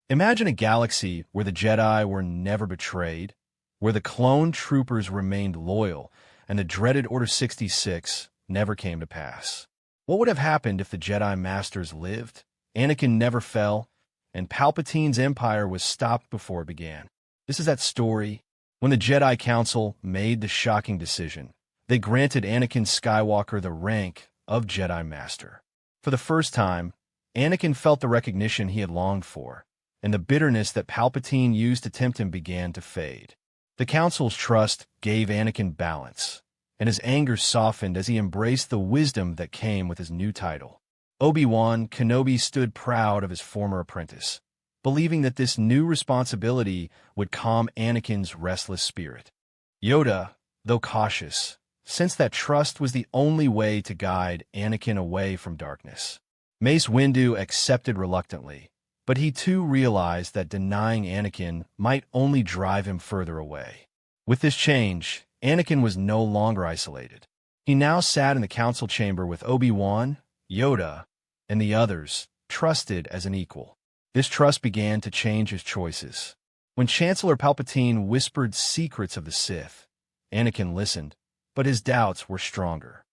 Imagine a galaxy where the Jedi were never betrayed, where the clone troopers remained loyal, and the dreaded Order 66 never came to pass. What would have happened if the Jedi Masters lived, Anakin never fell, and Palpatine's empire was stopped before it began? This is that story when the Jedi Council made the shocking decision. They granted Anakin Skywalker the rank of Jedi Master. For the first time, Anakin felt the recognition he had longed for, and the bitterness that Palpatine used to tempt him began to fade. The Council's trust gave Anakin balance, and his anger softened as he embraced the wisdom that came with his new title. Obi-Wan Kenobi stood proud of his former apprentice, believing that this new responsibility would calm Anakin's restless spirit. Yoda, though cautious, sensed that trust was the only way to guide Anakin away from darkness. Mace Windu accepted reluctantly, but he too realized that denying Anakin might only drive him further away. With this change, Anakin was no longer isolated. He now sat in the council chamber with Obi-Wan, Yoda, and the others, trusted as an equal. This trust began to change his choices. When Chancellor Palpatine whispered secrets of the Sith, Anakin listened, but his doubts were stronger.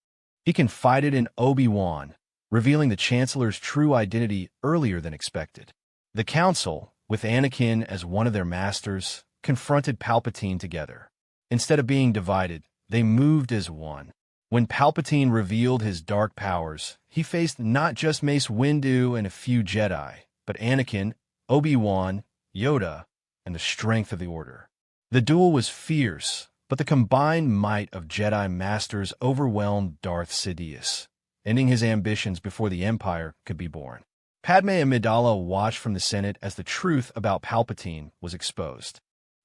He confided in Obi-Wan, revealing the Chancellor's true identity earlier than expected. The Council, with Anakin as one of their masters, confronted Palpatine together. Instead of being divided, they moved as one. When Palpatine revealed his dark powers, he faced not just Mace Windu and a few Jedi, but Anakin, Obi-Wan, Yoda, and the strength of the Order. The duel was fierce, but the combined might of Jedi Masters overwhelmed Darth Sidious, ending his ambitions before the Empire could be born. Padme Amidala watched from the Senate as the truth about Palpatine was exposed.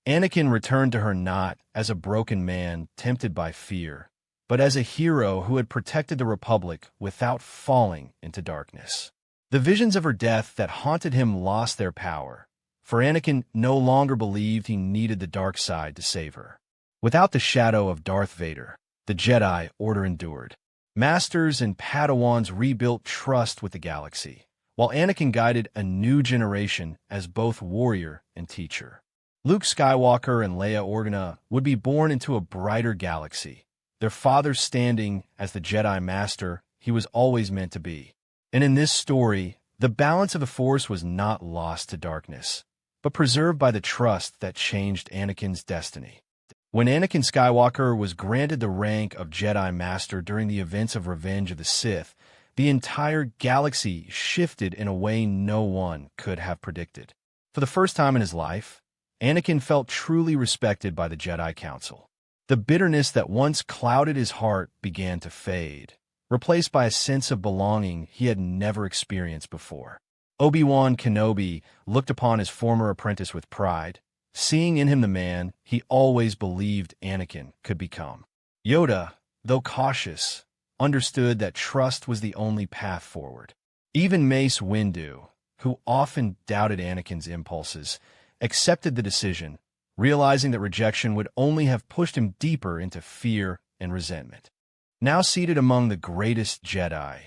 Anakin returned to her not as a broken man tempted by fear, but as a hero who had protected the Republic without falling into darkness. The visions of her death that haunted him lost their power, for Anakin no longer believed he needed the dark side to save her. Without the shadow of Darth Vader, the Jedi Order endured. Masters and Padawans rebuilt trust with the galaxy, while Anakin guided a new generation as both warrior and teacher. Luke Skywalker and Leia Organa would be born into a brighter galaxy, their father standing as the Jedi Master he was always meant to be. And in this story, the balance of the Force was not lost to darkness, but preserved by the trust that changed Anakin's destiny. When Anakin Skywalker was granted the rank of Jedi Master during the events of Revenge of the Sith, the entire galaxy shifted in a way no one could have predicted. For the first time in his life, Anakin felt truly respected by the Jedi Council. The bitterness that once clouded his heart began to fade, replaced by a sense of belonging he had never experienced before. Obi-Wan Kenobi looked upon his former apprentice with pride, seeing in him the man he always believed Anakin could become. Yoda, though cautious, understood that trust was the only path forward. Even Mace Windu, who often doubted Anakin's impulses, accepted the decision, realizing that rejection would only have pushed him deeper into fear and resentment. Now seated among the greatest Jedi,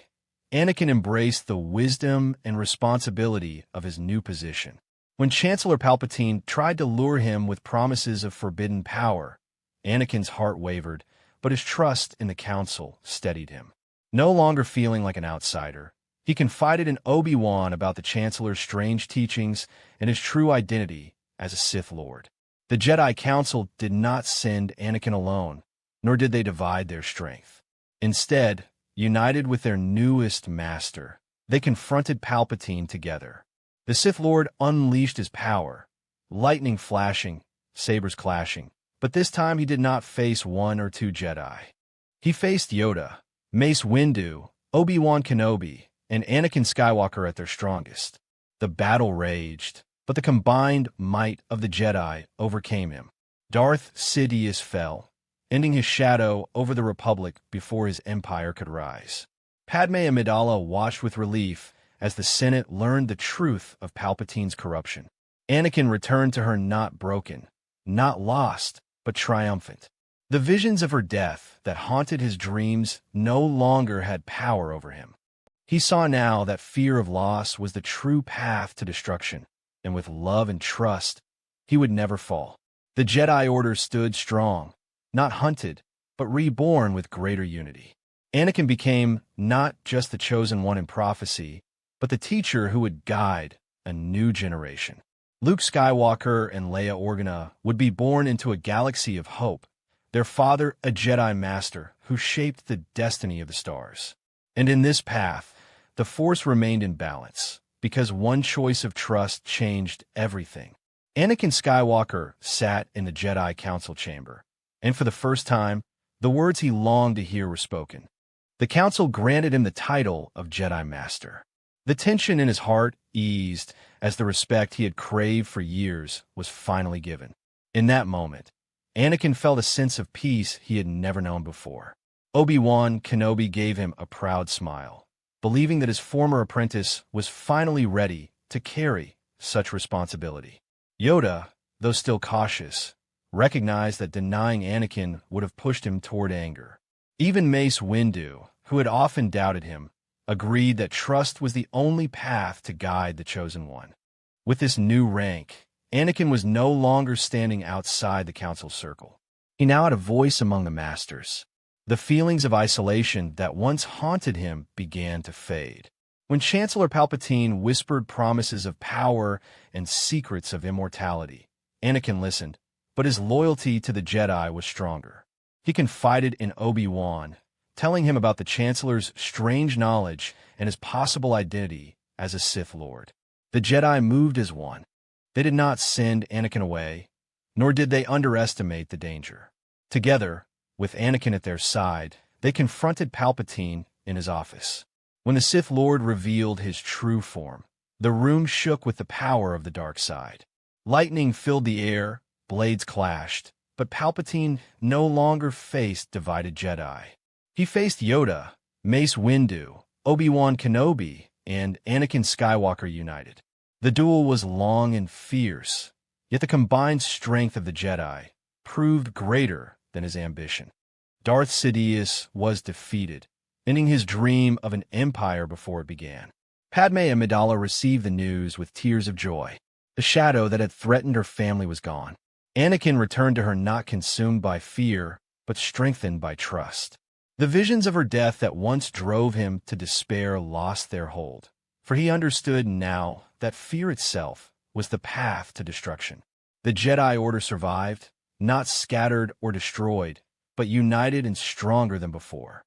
Anakin embraced the wisdom and responsibility of his new position. When Chancellor Palpatine tried to lure him with promises of forbidden power, Anakin's heart wavered, but his trust in the Council steadied him. No longer feeling like an outsider, he confided in Obi-Wan about the Chancellor's strange teachings and his true identity as a Sith Lord. The Jedi Council did not send Anakin alone, nor did they divide their strength. Instead, united with their newest master, they confronted Palpatine together. The Sith Lord unleashed his power, lightning flashing, sabers clashing, but this time he did not face one or two Jedi. He faced Yoda, Mace Windu, Obi-Wan Kenobi, and Anakin Skywalker at their strongest. The battle raged, but the combined might of the Jedi overcame him. Darth Sidious fell, ending his shadow over the Republic before his empire could rise. Padme Amidala watched with relief as the Senate learned the truth of Palpatine's corruption. Anakin returned to her not broken, not lost, but triumphant. The visions of her death that haunted his dreams no longer had power over him. He saw now that fear of loss was the true path to destruction. and with love and trust, he would never fall. The Jedi Order stood strong, not hunted, but reborn with greater unity. Anakin became not just the chosen one in prophecy, but the teacher who would guide a new generation. Luke Skywalker and Leia Organa would be born into a galaxy of hope, their father a Jedi Master who shaped the destiny of the stars. And in this path, the Force remained in balance, because one choice of trust changed everything. Anakin Skywalker sat in the Jedi Council chamber, and for the first time, the words he longed to hear were spoken. The Council granted him the title of Jedi Master. The tension in his heart eased as the respect he had craved for years was finally given. In that moment, Anakin felt a sense of peace he had never known before. Obi-Wan Kenobi gave him a proud smile, believing that his former apprentice was finally ready to carry such responsibility. Yoda, though still cautious, recognized that denying Anakin would have pushed him toward anger. Even Mace Windu, who had often doubted him, agreed that trust was the only path to guide the Chosen One. With this new rank, Anakin was no longer standing outside the Council circle. He now had a voice among the Masters. The feelings of isolation that once haunted him began to fade. When Chancellor Palpatine whispered promises of power and secrets of immortality, Anakin listened, but his loyalty to the Jedi was stronger. He confided in Obi-Wan, telling him about the Chancellor's strange knowledge and his possible identity as a Sith Lord. The Jedi moved as one. They did not send Anakin away, nor did they underestimate the danger. Together, with Anakin at their side, they confronted Palpatine in his office. When the Sith Lord revealed his true form, the room shook with the power of the dark side. Lightning filled the air, blades clashed, but Palpatine no longer faced divided Jedi. He faced Yoda, Mace Windu, Obi-Wan Kenobi, and Anakin Skywalker united. The duel was long and fierce, yet the combined strength of the Jedi proved greater than his ambition. Darth Sidious was defeated, ending his dream of an empire before it began. Padme Amidala received the news with tears of joy. The shadow that had threatened her family was gone. Anakin returned to her not consumed by fear, but strengthened by trust. The visions of her death that once drove him to despair lost their hold, for he understood now that fear itself was the path to destruction. The Jedi Order survived, not scattered or destroyed, but united and stronger than before.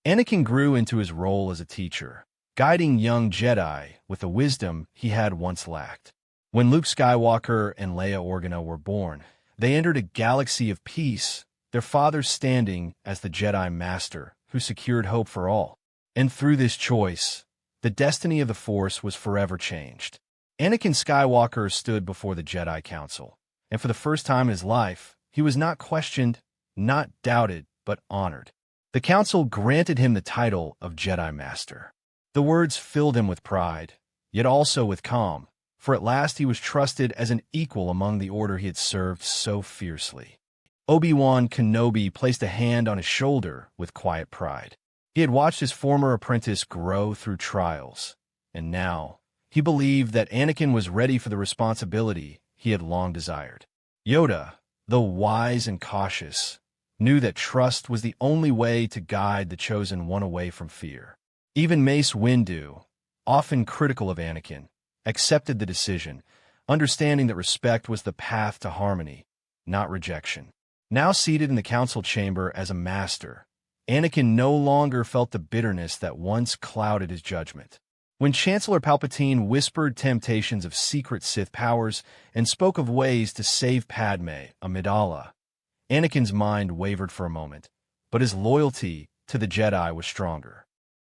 Anakin grew into his role as a teacher, guiding young Jedi with the wisdom he had once lacked. When Luke Skywalker and Leia Organa were born, they entered a galaxy of peace, their father standing as the Jedi Master who secured hope for all. And through this choice, the destiny of the Force was forever changed. Anakin Skywalker stood before the Jedi Council, and for the first time in his life, he was not questioned, not doubted, but honored. The Council granted him the title of Jedi Master. The words filled him with pride, yet also with calm, for at last he was trusted as an equal among the Order he had served so fiercely. Obi-Wan Kenobi placed a hand on his shoulder with quiet pride. He had watched his former apprentice grow through trials, and now he believed that Anakin was ready for the responsibility he had long desired. Yoda, though wise and cautious, knew that trust was the only way to guide the Chosen One away from fear. Even Mace Windu, often critical of Anakin, accepted the decision, understanding that respect was the path to harmony, not rejection. Now seated in the council chamber as a master, Anakin no longer felt the bitterness that once clouded his judgment. When Chancellor Palpatine whispered temptations of secret Sith powers and spoke of ways to save Padme Amidala, Anakin's mind wavered for a moment, but his loyalty to the Jedi was stronger.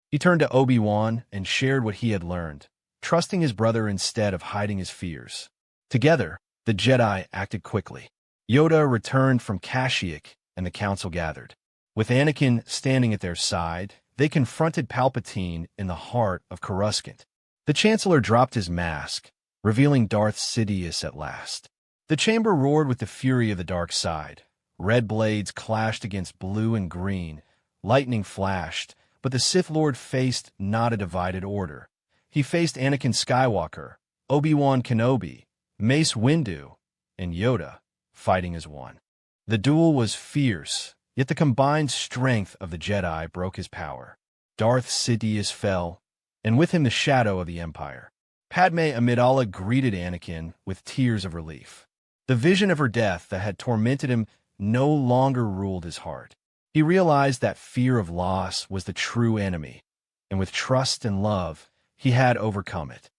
He turned to Obi-Wan and shared what he had learned, trusting his brother instead of hiding his fears. Together, the Jedi acted quickly. Yoda returned from Kashyyyk, and the council gathered. With Anakin standing at their side, they confronted Palpatine in the heart of Coruscant. The Chancellor dropped his mask, revealing Darth Sidious at last. The chamber roared with the fury of the dark side. Red blades clashed against blue and green. Lightning flashed, but the Sith Lord faced not a divided order. He faced Anakin Skywalker, Obi-Wan Kenobi, Mace Windu and Yoda fighting as one. The duel was fierce, yet the combined strength of the Jedi broke his power. Darth Sidious fell, and with him the shadow of the Empire. Padme Amidala greeted Anakin with tears of relief. The vision of her death that had tormented him no longer ruled his heart. He realized that fear of loss was the true enemy, and with trust and love, he had overcome it.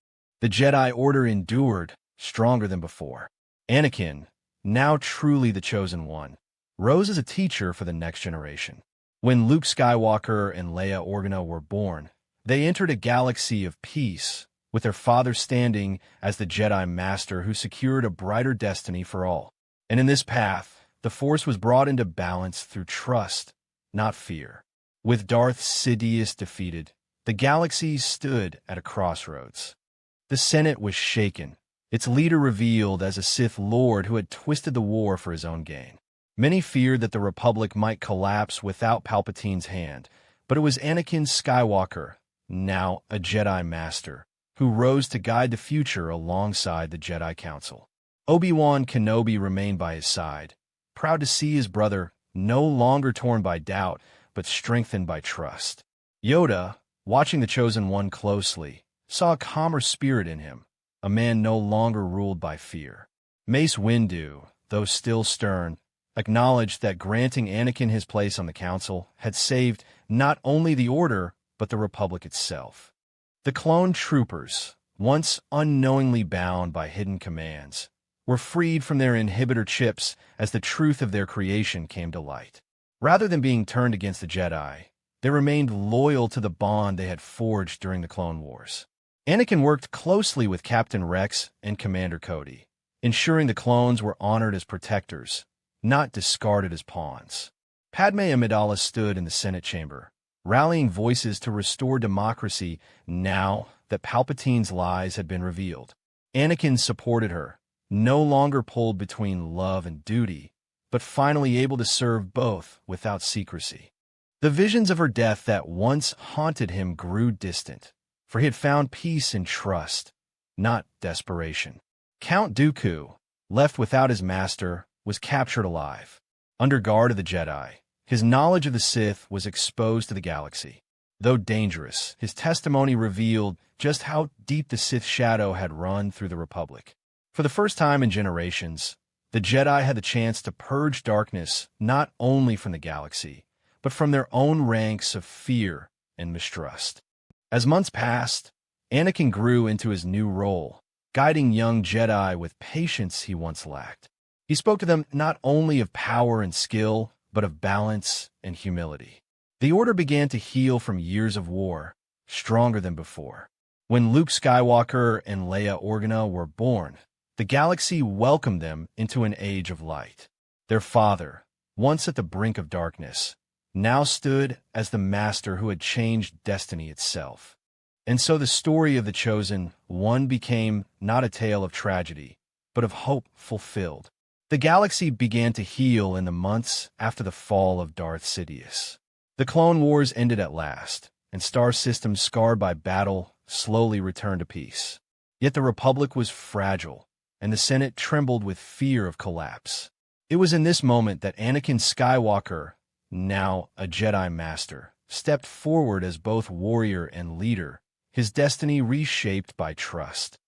The Jedi Order endured, stronger than before. Anakin, now truly the chosen one, rose as a teacher for the next generation. When Luke Skywalker and Leia Organa were born, they entered a galaxy of peace, with their father standing as the Jedi Master who secured a brighter destiny for all. And in this path, the Force was brought into balance through trust, not fear. With Darth Sidious defeated, the galaxy stood at a crossroads. The Senate was shaken, its leader revealed as a Sith Lord who had twisted the war for his own gain. Many feared that the Republic might collapse without Palpatine's hand, but it was Anakin Skywalker, now a Jedi Master, who rose to guide the future alongside the Jedi Council. Obi-Wan Kenobi remained by his side, proud to see his brother no longer torn by doubt, but strengthened by trust. Yoda, watching the Chosen One closely, saw a calmer spirit in him, a man no longer ruled by fear. Mace Windu, though still stern, acknowledged that granting Anakin his place on the Council had saved not only the Order, but the Republic itself. The clone troopers, once unknowingly bound by hidden commands, were freed from their inhibitor chips as the truth of their creation came to light. Rather than being turned against the Jedi, they remained loyal to the bond they had forged during the Clone Wars. Anakin worked closely with Captain Rex and Commander Cody, ensuring the clones were honored as protectors, not discarded as pawns. Padme Amidala stood in the Senate chamber, rallying voices to restore democracy now that Palpatine's lies had been revealed. Anakin supported her, no longer pulled between love and duty, but finally able to serve both without secrecy. The visions of her death that once haunted him grew distant, for he had found peace in trust, not desperation. Count Dooku, left without his master, was captured alive. Under guard of the Jedi, his knowledge of the Sith was exposed to the galaxy. Though dangerous, his testimony revealed just how deep the Sith shadow had run through the Republic. For the first time in generations, the Jedi had the chance to purge darkness not only from the galaxy, but from their own ranks of fear and mistrust. As months passed, Anakin grew into his new role, guiding young Jedi with patience he once lacked. He spoke to them not only of power and skill, but of balance and humility. The Order began to heal from years of war, stronger than before. When Luke Skywalker and Leia Organa were born, the galaxy welcomed them into an age of light. Their father, once at the brink of darkness, now stood as the master who had changed destiny itself. And so the story of the Chosen One became not a tale of tragedy, but of hope fulfilled. The galaxy began to heal in the months after the fall of Darth Sidious. The Clone Wars ended at last, and star systems scarred by battle slowly returned to peace. Yet the Republic was fragile, and the Senate trembled with fear of collapse. It was in this moment that Anakin Skywalker, now a Jedi Master, stepped forward as both warrior and leader, his destiny reshaped by trust.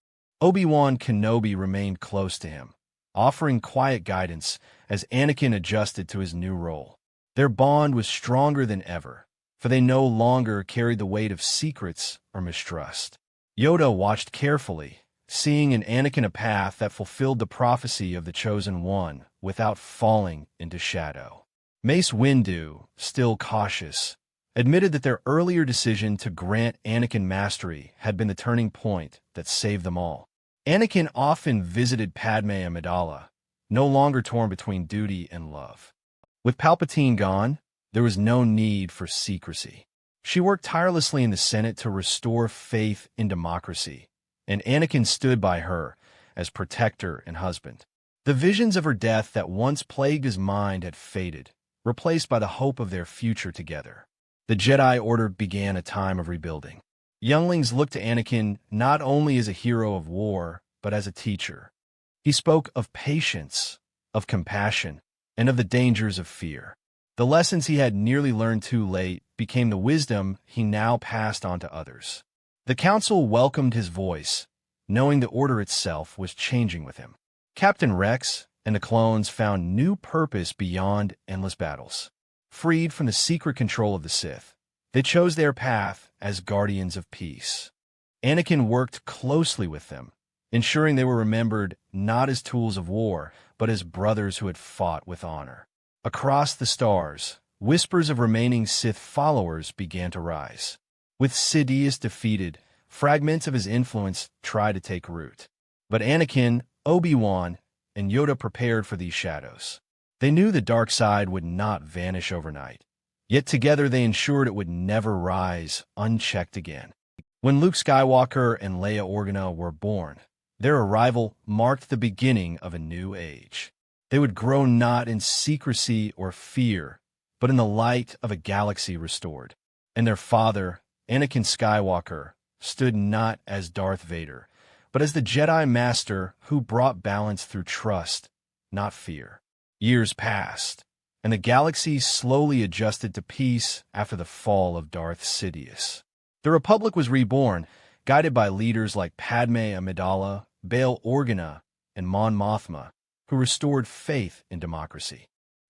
Obi-Wan Kenobi remained close to him, offering quiet guidance as Anakin adjusted to his new role. Their bond was stronger than ever, for they no longer carried the weight of secrets or mistrust. Yoda watched carefully, seeing in Anakin a path that fulfilled the prophecy of the Chosen One without falling into shadow. Mace Windu, still cautious, admitted that their earlier decision to grant Anakin mastery had been the turning point that saved them all. Anakin often visited Padme Amidala, no longer torn between duty and love. With Palpatine gone, there was no need for secrecy. She worked tirelessly in the Senate to restore faith in democracy, and Anakin stood by her as protector and husband. The visions of her death that once plagued his mind had faded, replaced by the hope of their future together. The Jedi Order began a time of rebuilding. Younglings looked to Anakin not only as a hero of war, but as a teacher, He spoke of patience, of compassion, and of the dangers of fear. The lessons he had nearly learned too late became the wisdom he now passed on to others. The council welcomed his voice, knowing the order itself was changing with him. Captain Rex and the clones found new purpose beyond endless battles. Freed from the secret control of the Sith, they chose their path as guardians of peace. Anakin worked closely with them, ensuring they were remembered not as tools of war, but as brothers who had fought with honor. Across the stars, whispers of remaining Sith followers began to rise. With Sidious defeated, fragments of his influence tried to take root. But Anakin, Obi-Wan, and Yoda prepared for these shadows. They knew the dark side would not vanish overnight, yet together they ensured it would never rise unchecked again. When Luke Skywalker and Leia Organa were born, their arrival marked the beginning of a new age. They would grow not in secrecy or fear, but in the light of a galaxy restored. And their father, Anakin Skywalker, stood not as Darth Vader, but as the Jedi Master who brought balance through trust, not fear. Years passed, and the galaxy slowly adjusted to peace after the fall of Darth Sidious. The Republic was reborn, guided by leaders like Padme Amidala, Bail Organa, and Mon Mothma, who restored faith in democracy.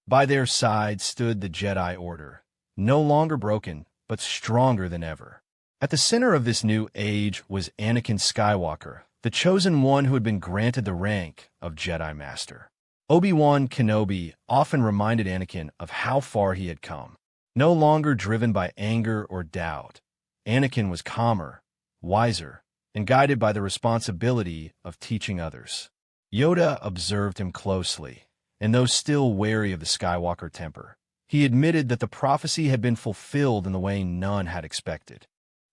By their side stood the Jedi Order, no longer broken, but stronger than ever. At the center of this new age was Anakin Skywalker, the chosen one who had been granted the rank of Jedi Master. Obi-Wan Kenobi often reminded Anakin of how far he had come. No longer driven by anger or doubt, Anakin was calmer, wiser, and guided by the responsibility of teaching others. Yoda observed him closely, and though still wary of the Skywalker temper, he admitted that the prophecy had been fulfilled in the way none had expected.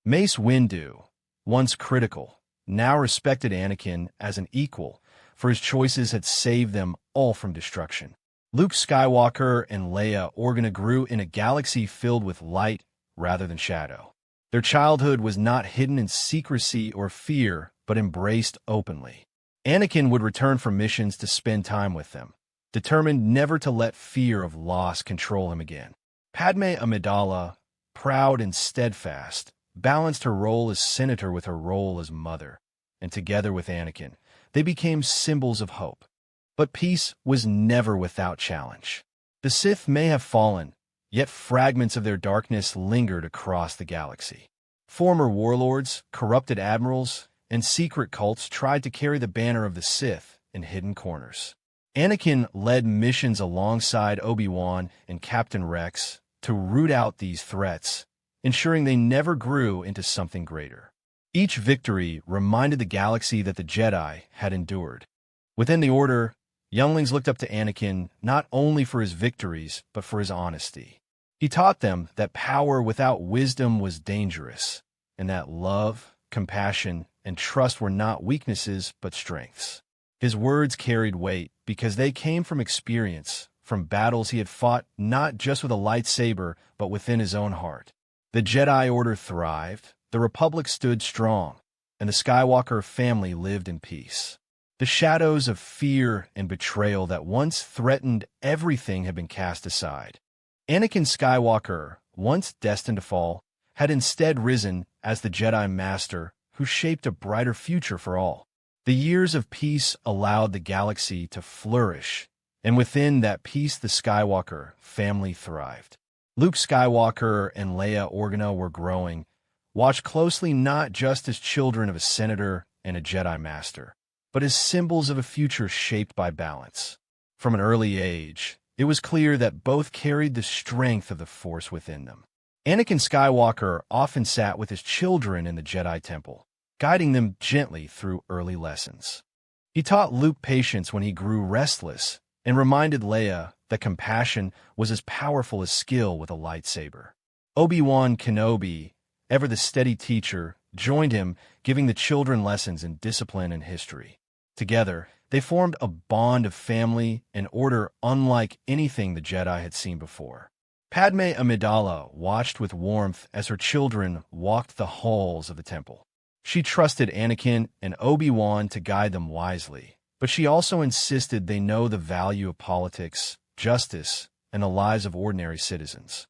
Mace Windu, once critical, now respected Anakin as an equal, for his choices had saved them all from destruction. Luke Skywalker and Leia Organa grew in a galaxy filled with light rather than shadow. Their childhood was not hidden in secrecy or fear, but embraced openly. Anakin would return from missions to spend time with them, determined never to let fear of loss control him again. Padme Amidala, proud and steadfast, balanced her role as senator with her role as mother, and together with Anakin, they became symbols of hope. But peace was never without challenge. The Sith may have fallen, yet fragments of their darkness lingered across the galaxy. Former warlords, corrupted admirals, and secret cults tried to carry the banner of the Sith in hidden corners. Anakin led missions alongside Obi-Wan and Captain Rex to root out these threats, ensuring they never grew into something greater. Each victory reminded the galaxy that the Jedi had endured. Within the Order, younglings looked up to Anakin not only for his victories, but for his honesty. He taught them that power without wisdom was dangerous, and that love, compassion, and trust were not weaknesses, but strengths. His words carried weight because they came from experience, from battles he had fought not just with a lightsaber, but within his own heart. The Jedi Order thrived, the Republic stood strong, and the Skywalker family lived in peace. The shadows of fear and betrayal that once threatened everything had been cast aside. Anakin Skywalker, once destined to fall, had instead risen as the Jedi Master who shaped a brighter future for all. The years of peace allowed the galaxy to flourish, and within that peace the Skywalker family thrived. Luke Skywalker and Leia Organa were growing, watched closely not just as children of a senator and a Jedi Master, but as symbols of a future shaped by balance. From an early age, it was clear that both carried the strength of the Force within them. Anakin Skywalker often sat with his children in the Jedi Temple, guiding them gently through early lessons. He taught Luke patience when he grew restless and reminded Leia that compassion was as powerful as skill with a lightsaber. Obi-Wan Kenobi, ever the steady teacher, joined him, giving the children lessons in discipline and history. Together, they formed a bond of family and order unlike anything the Jedi had seen before. Padme Amidala watched with warmth as her children walked the halls of the temple. She trusted Anakin and Obi-Wan to guide them wisely, But she also insisted they know the value of politics, justice, and the lives of ordinary citizens.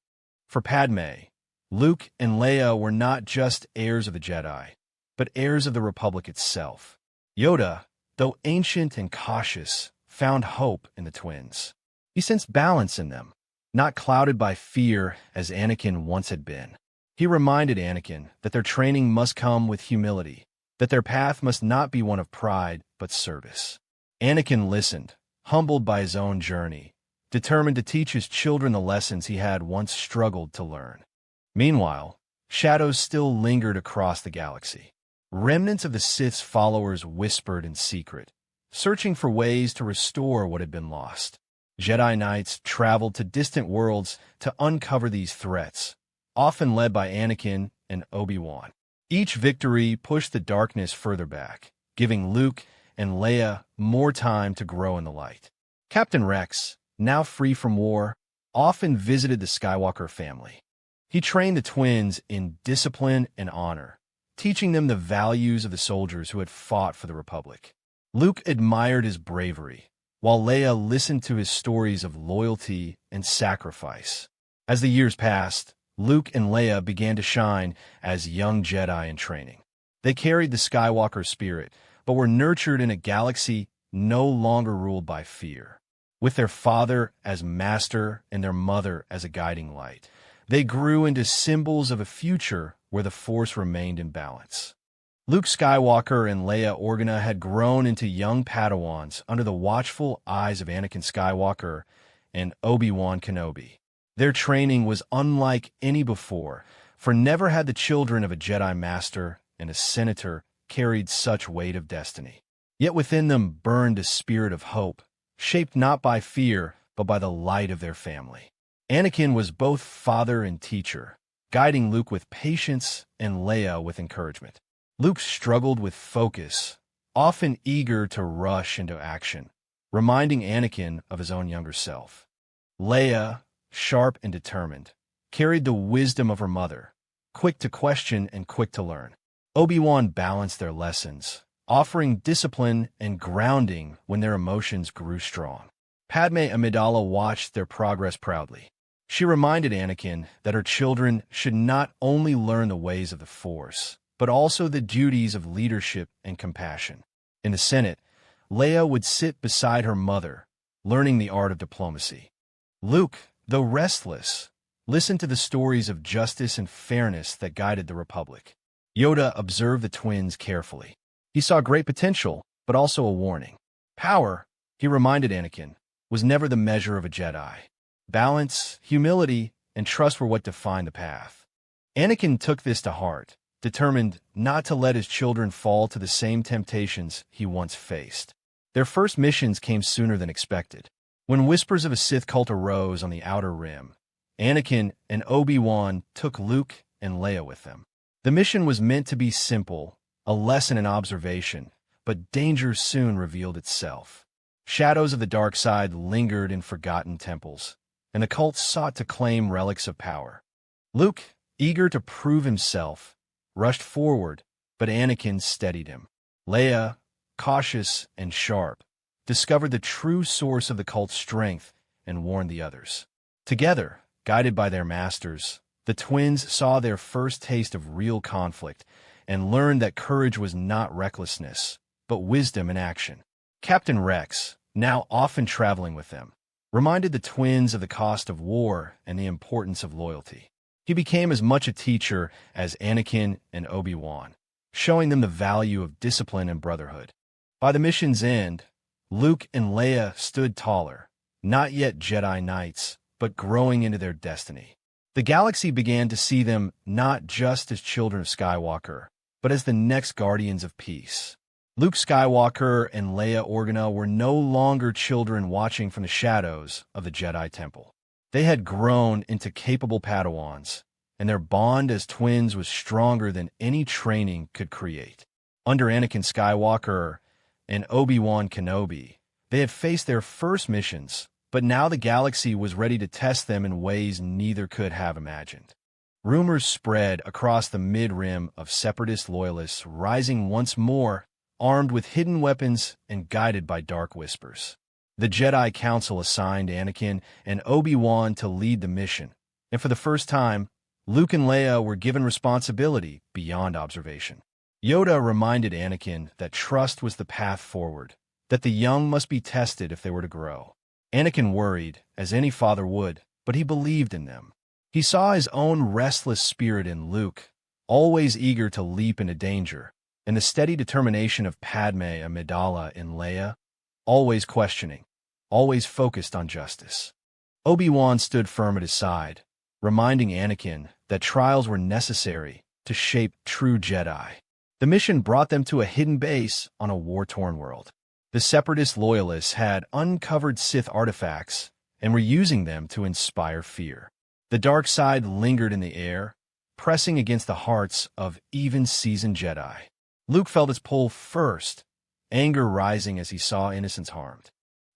For Padme, Luke and Leia were not just heirs of the Jedi, but heirs of the Republic itself. Yoda, though ancient and cautious, found hope in the twins. He sensed balance in them, not clouded by fear as Anakin once had been. He reminded Anakin that their training must come with humility, that their path must not be one of pride but service. Anakin listened, humbled by his own journey, determined to teach his children the lessons he had once struggled to learn. Meanwhile, shadows still lingered across the galaxy. Remnants of the Sith's followers whispered in secret, searching for ways to restore what had been lost. Jedi Knights traveled to distant worlds to uncover these threats, often led by Anakin and Obi-Wan. Each victory pushed the darkness further back, giving Luke and Leia more time to grow in the light. Captain Rex, now free from war, often visited the Skywalker family. He trained the twins in discipline and honor, teaching them the values of the soldiers who had fought for the Republic. Luke admired his bravery, while Leia listened to his stories of loyalty and sacrifice. As the years passed, Luke and Leia began to shine as young Jedi in training. They carried the Skywalker spirit, but were nurtured in a galaxy no longer ruled by fear. With their father as master and their mother as a guiding light, they grew into symbols of a future where the Force remained in balance. Luke Skywalker and Leia Organa had grown into young Padawans under the watchful eyes of Anakin Skywalker and Obi-Wan Kenobi. Their training was unlike any before, for never had the children of a Jedi Master and a Senator carried such weight of destiny. Yet within them burned a spirit of hope, shaped not by fear, but by the light of their family. Anakin was both father and teacher, guiding Luke with patience and Leia with encouragement. Luke struggled with focus, often eager to rush into action, reminding Anakin of his own younger self. Leia, sharp and determined, carried the wisdom of her mother, quick to question and quick to learn. Obi-Wan balanced their lessons, offering discipline and grounding when their emotions grew strong. Padme Amidala watched their progress proudly. She reminded Anakin that her children should not only learn the ways of the Force, but also the duties of leadership and compassion. In the Senate, Leia would sit beside her mother, learning the art of diplomacy. Luke, though restless, listened to the stories of justice and fairness that guided the Republic. Yoda observed the twins carefully. He saw great potential, but also a warning. Power, he reminded Anakin, was never the measure of a Jedi. Balance, humility, and trust were what defined the path. Anakin took this to heart, determined not to let his children fall to the same temptations he once faced. Their first missions came sooner than expected. When whispers of a Sith cult arose on the Outer Rim, Anakin and Obi-Wan took Luke and Leia with them. The mission was meant to be simple, a lesson in observation, but danger soon revealed itself. Shadows of the dark side lingered in forgotten temples, and the cult sought to claim relics of power. Luke, eager to prove himself, rushed forward, but Anakin steadied him. Leia, cautious and sharp, discovered the true source of the cult's strength and warned the others. Together, guided by their masters, the twins saw their first taste of real conflict and learned that courage was not recklessness, but wisdom in action. Captain Rex, now often traveling with them, reminded the twins of the cost of war and the importance of loyalty. He became as much a teacher as Anakin and Obi-Wan, showing them the value of discipline and brotherhood. By the mission's end, Luke and Leia stood taller, not yet Jedi Knights, but growing into their destiny. The galaxy began to see them not just as children of Skywalker, but as the next guardians of peace. Luke Skywalker and Leia Organa were no longer children watching from the shadows of the Jedi Temple. They had grown into capable Padawans, and their bond as twins was stronger than any training could create. Under Anakin Skywalker and Obi-Wan Kenobi, they had faced their first missions, but now the galaxy was ready to test them in ways neither could have imagined. Rumors spread across the mid-rim of separatist loyalists rising once more, armed with hidden weapons and guided by dark whispers. The Jedi Council assigned Anakin and Obi-Wan to lead the mission, and for the first time, Luke and Leia were given responsibility beyond observation. Yoda reminded Anakin that trust was the path forward, that the young must be tested if they were to grow. Anakin worried, as any father would, but he believed in them. He saw his own restless spirit in Luke, always eager to leap into danger, and the steady determination of Padme Amidala in Leia, always questioning, always focused on justice. Obi-Wan stood firm at his side, reminding Anakin that trials were necessary to shape true Jedi. The mission brought them to a hidden base on a war-torn world. The Separatist loyalists had uncovered Sith artifacts and were using them to inspire fear. The dark side lingered in the air, pressing against the hearts of even seasoned Jedi. Luke felt its pull first, anger rising as he saw innocents harmed.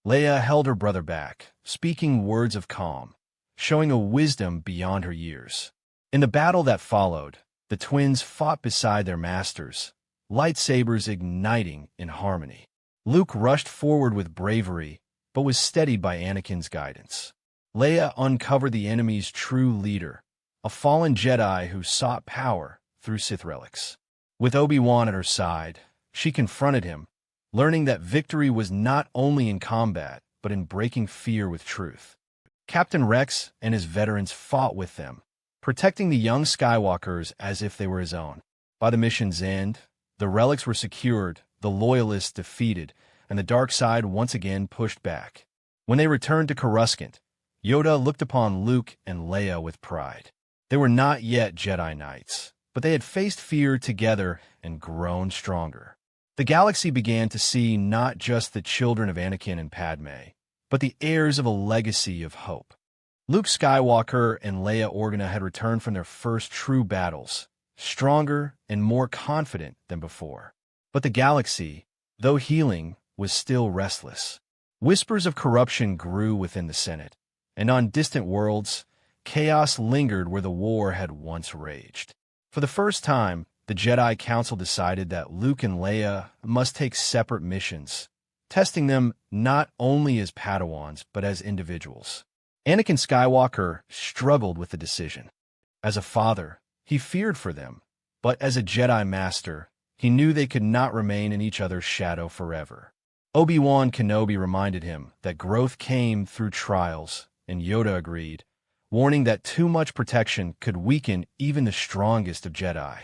Leia held her brother back, speaking words of calm, showing a wisdom beyond her years. In the battle that followed, the twins fought beside their masters, lightsabers igniting in harmony. Luke rushed forward with bravery, but was steadied by Anakin's guidance. Leia uncovered the enemy's true leader, a fallen Jedi who sought power through Sith relics. With Obi-Wan at her side, she confronted him, learning that victory was not only in combat, but in breaking fear with truth. Captain Rex and his veterans fought with them, protecting the young Skywalkers as if they were his own. By the mission's end, the relics were secured, the Loyalists defeated, and the dark side once again pushed back. When they returned to Coruscant, Yoda looked upon Luke and Leia with pride. They were not yet Jedi Knights, but they had faced fear together and grown stronger. The galaxy began to see not just the children of Anakin and Padme, but the heirs of a legacy of hope. Luke Skywalker and Leia Organa had returned from their first true battles, stronger and more confident than before. But the galaxy, though healing, was still restless. Whispers of corruption grew within the Senate, and on distant worlds, chaos lingered where the war had once raged. For the first time, the Jedi Council decided that Luke and Leia must take separate missions, testing them not only as Padawans but as individuals. Anakin Skywalker struggled with the decision. As a father, he feared for them, but as a Jedi Master, he knew they could not remain in each other's shadow forever. Obi-Wan Kenobi reminded him that growth came through trials, and Yoda agreed, warning that too much protection could weaken even the strongest of Jedi.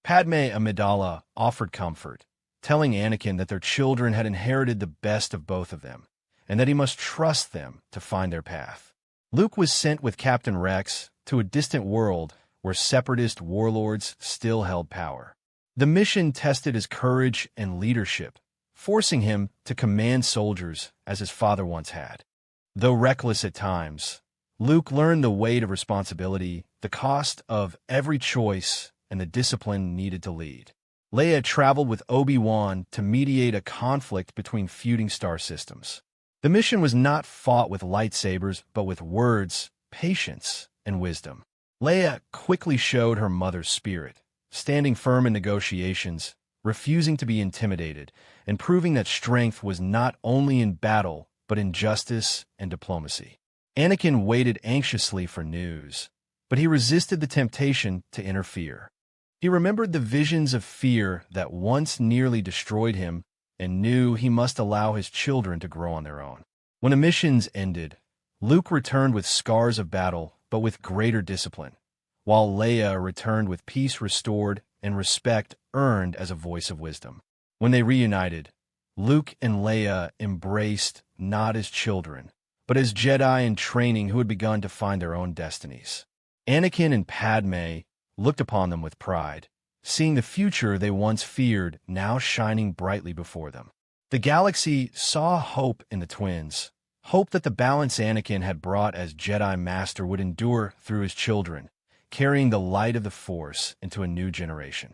Padme Amidala offered comfort, telling Anakin that their children had inherited the best of both of them, and that he must trust them to find their path. Luke was sent with Captain Rex to a distant world where separatist warlords still held power. The mission tested his courage and leadership, forcing him to command soldiers as his father once had. Though reckless at times, Luke learned the weight of responsibility, the cost of every choice, and the discipline needed to lead. Leia traveled with Obi-Wan to mediate a conflict between feuding star systems. The mission was not fought with lightsabers, but with words, patience, and wisdom. Leia quickly showed her mother's spirit, standing firm in negotiations, refusing to be intimidated, and proving that strength was not only in battle, but in justice and diplomacy. Anakin waited anxiously for news, but he resisted the temptation to interfere. He remembered the visions of fear that once nearly destroyed him and knew he must allow his children to grow on their own. When the missions ended, Luke returned with scars of battle, but with greater discipline, while Leia returned with peace restored and respect earned as a voice of wisdom. When they reunited, Luke and Leia embraced not as children, but as Jedi in training who had begun to find their own destinies. Anakin and Padme looked upon them with pride, seeing the future they once feared now shining brightly before them. The galaxy saw hope in the twins, hope that the balance Anakin had brought as Jedi Master would endure through his children, carrying the light of the Force into a new generation.